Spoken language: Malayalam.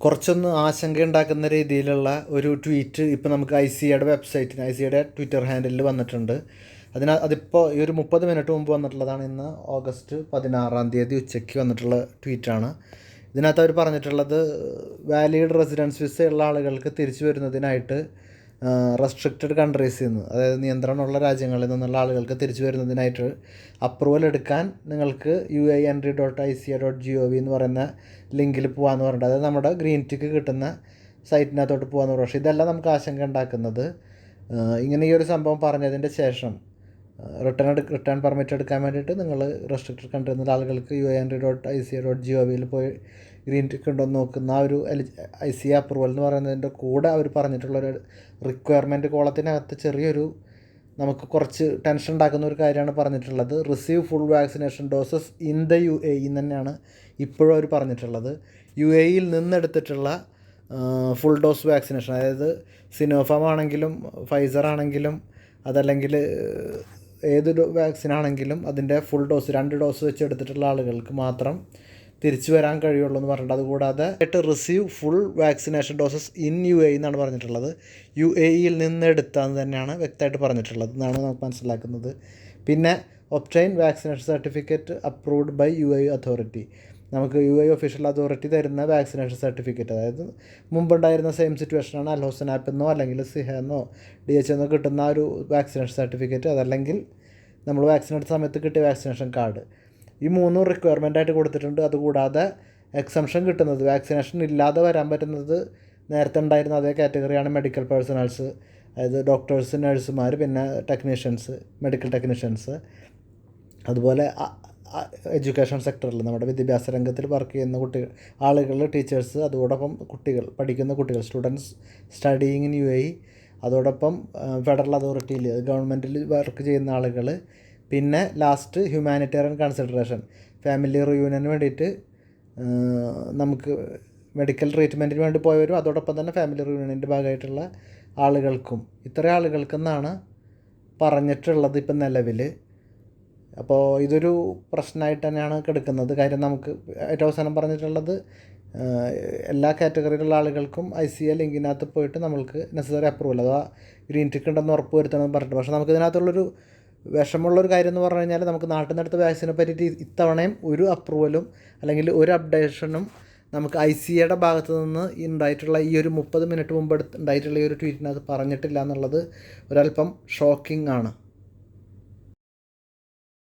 കുറച്ചൊന്ന് ആശങ്കയുണ്ടാക്കുന്ന രീതിയിലുള്ള ഒരു ട്വീറ്റ് ഇപ്പോൾ നമുക്ക് ഐസിയുടെ വെബ്സൈറ്റിന് ഐസിയുടെ ട്വിറ്റർ ഹാൻഡിലിൽ വന്നിട്ടുണ്ട്. അതിപ്പോൾ ഈ ഒരു 30 മിനിറ്റ് മുമ്പ് വന്നിട്ടുള്ളതാണ്. ഇന്ന് ഓഗസ്റ്റ് 16 ഉച്ചയ്ക്ക് വന്നിട്ടുള്ള ട്വീറ്റാണ്. ഇതിനകത്ത് അവർ പറഞ്ഞിട്ടുള്ളത് വാലിഡ് റെസിഡൻസ് വിസ ഉള്ള ആളുകൾക്ക് തിരിച്ചു വരുന്നതിനായിട്ട് റെസ്ട്രിക്റ്റഡ് കൺട്രീസിൽ നിന്ന്, അതായത് നിയന്ത്രണമുള്ള രാജ്യങ്ങളിൽ നിന്നുള്ള ആളുകൾക്ക് തിരിച്ചു വരുന്നതിനായിട്ട് അപ്രൂവൽ എടുക്കാൻ നിങ്ങൾക്ക് UINTRI.ICA.gov എന്ന് പറയുന്ന ലിങ്കിൽ പോകാമെന്ന് പറഞ്ഞിട്ട്, അതായത് നമ്മുടെ ഗ്രീൻ ടിക്ക് കിട്ടുന്ന സൈറ്റിനകത്തോട്ട് പോകാമെന്ന് പറഞ്ഞു. പക്ഷേ ഇതെല്ലാം നമുക്ക് ആശങ്ക ഉണ്ടാക്കുന്നത്, ഇങ്ങനെ ഈ ഒരു സംഭവം പറഞ്ഞതിൻ്റെ ശേഷം റിട്ടേൺ പെർമിറ്റ് എടുക്കാൻ വേണ്ടിയിട്ട് നിങ്ങൾ റെസ്ട്രിക്റ്റഡ് കൺട്രിയിൽ നിന്നുള്ള ആളുകൾക്ക് UINTRI.ICA.gov പോയി ഗ്രീൻ ടിക്ക് ഉണ്ടോ എന്ന് നോക്കുന്ന ആ ഒരു ICA അപ്രൂവൽ എന്ന് പറയുന്നതിൻ്റെ കൂടെ അവർ പറഞ്ഞിട്ടുള്ളൊരു റിക്വയർമെൻറ്റ് കോളത്തിനകത്ത് ചെറിയൊരു നമുക്ക് കുറച്ച് ടെൻഷൻ ഉണ്ടാക്കുന്ന ഒരു കാര്യമാണ് പറഞ്ഞിട്ടുള്ളത്. Receive full vaccination doses in the UAE എന്ന് തന്നെയാണ് ഇപ്പോഴും അവർ പറഞ്ഞിട്ടുള്ളത്. UAEയിൽ നിന്നെടുത്തിട്ടുള്ള ഫുൾ ഡോസ് വാക്സിനേഷൻ, അതായത് സിനോഫാം ആണെങ്കിലും ഫൈസർ ആണെങ്കിലും അതല്ലെങ്കിൽ ഏതൊരു വാക്സിനാണെങ്കിലും അതിൻ്റെ ഫുൾ ഡോസ് 2 ഡോസ് വെച്ച് എടുത്തിട്ടുള്ള ആളുകൾക്ക് മാത്രം തിരിച്ചു വരാൻ കഴിയുള്ളൂ എന്ന് പറഞ്ഞിട്ടുണ്ട്. അതുകൂടാതെ receive full vaccination doses in UAE എന്നാണ് പറഞ്ഞിട്ടുള്ളത്. UAEയിൽ നിന്നെടുത്താന്ന് തന്നെയാണ് വ്യക്തമായിട്ട് പറഞ്ഞിട്ടുള്ളത് എന്നാണ് നമുക്ക് മനസ്സിലാക്കുന്നത്. പിന്നെ obtain vaccination certificate approved by UAE authority, നമുക്ക് UAE ഒഫീഷ്യൽ അതോറിറ്റി തരുന്ന വാക്സിനേഷൻ സർട്ടിഫിക്കറ്റ്, അതായത് മുമ്പുണ്ടായിരുന്ന സെയിം സിറ്റുവേഷനാണ് അൽഹോസൻ ആപ്പെന്നോ അല്ലെങ്കിൽ സിഹെന്നോ DH എന്നോ കിട്ടുന്ന ഒരു വാക്സിനേഷൻ സർട്ടിഫിക്കറ്റ്, അതല്ലെങ്കിൽ നമ്മൾ വാക്സിൻ എടുത്ത സമയത്ത് കിട്ടിയ വാക്സിനേഷൻ കാർഡ്. ഈ 3 റിക്വയർമെൻറ്റായിട്ട് കൊടുത്തിട്ടുണ്ട്. അതുകൂടാതെ എക്സംഷൻ കിട്ടുന്നത്, വാക്സിനേഷൻ ഇല്ലാതെ വരാൻ പറ്റുന്നത് നേരത്തെ ഉണ്ടായിരുന്ന അതേ കാറ്റഗറിയാണ് മെഡിക്കൽ പേഴ്സണൽസ്, അതായത് ഡോക്ടേഴ്സ്, നഴ്സുമാർ, പിന്നെ ടെക്നീഷ്യൻസ്, മെഡിക്കൽ ടെക്നീഷ്യൻസ്, അതുപോലെ എഡ്യൂക്കേഷൻ സെക്ടറിൽ നമ്മുടെ വിദ്യാഭ്യാസ രംഗത്തിൽ വർക്ക് ചെയ്യുന്ന ആളുകൾ, ടീച്ചേഴ്സ്, അതോടൊപ്പം പഠിക്കുന്ന കുട്ടികൾ, സ്റ്റുഡൻസ് സ്റ്റഡിയിങ് ഇൻ UAE, അതോടൊപ്പം ഫെഡറൽ അതോറിറ്റിയിൽ ഗവൺമെൻറ്റിൽ വർക്ക് ചെയ്യുന്ന ആളുകൾ, പിന്നെ ലാസ്റ്റ് ഹ്യൂമാനിറ്റേറിയൻ കൺസിഡറേഷൻ, ഫാമിലി റിയൂണിയന് വേണ്ടിയിട്ട് നമുക്ക് മെഡിക്കൽ ട്രീറ്റ്മെൻറ്റിന് വേണ്ടി പോയവരും അതോടൊപ്പം തന്നെ ഫാമിലി റിയൂണിയൻ്റെ ഭാഗമായിട്ടുള്ള ആളുകൾക്കും, ഇത്രയും ആളുകൾക്കെന്നാണ് പറഞ്ഞിട്ടുള്ളത് ഇപ്പം നിലവിൽ. അപ്പോൾ ഇതൊരു പ്രശ്നമായിട്ട് തന്നെയാണ് കിടക്കുന്നത്. കാര്യം നമുക്ക് ഏറ്റവും അവസാനം പറഞ്ഞിട്ടുള്ളത് എല്ലാ കാറ്റഗറിയിലുള്ള ആളുകൾക്കും ICA ലിങ്കിനകത്ത് പോയിട്ട് നമ്മൾക്ക് നെസസറി അപ്രൂവൽ അഥവാ ഗ്രീൻ ടിക്ക് ഉണ്ടെന്ന് ഉറപ്പ് വരുത്തണമെന്ന് പറഞ്ഞിട്ട്. പക്ഷേ നമുക്കിതിനകത്തുള്ളൊരു വിഷമമുള്ളൊരു കാര്യം എന്ന് പറഞ്ഞു കഴിഞ്ഞാൽ, നമുക്ക് നാട്ടിൽ നിന്നെടുത്ത വാക്സിനെ പറ്റിയിട്ട് ഇത്തവണയും ഒരു അപ്രൂവലും അല്ലെങ്കിൽ ഒരു അപ്ഡേഷനും നമുക്ക് ICAയുടെ ഭാഗത്ത് നിന്ന് ഉണ്ടായിട്ടുള്ള ഈ ഒരു 30 മിനിറ്റ് മുമ്പ് ഉണ്ടായിട്ടുള്ള ഈ ഒരു ട്വീറ്റിനകത്ത് പറഞ്ഞിട്ടില്ല എന്നുള്ളത് ഒരല്പം ഷോക്കിംഗ് ആണ്.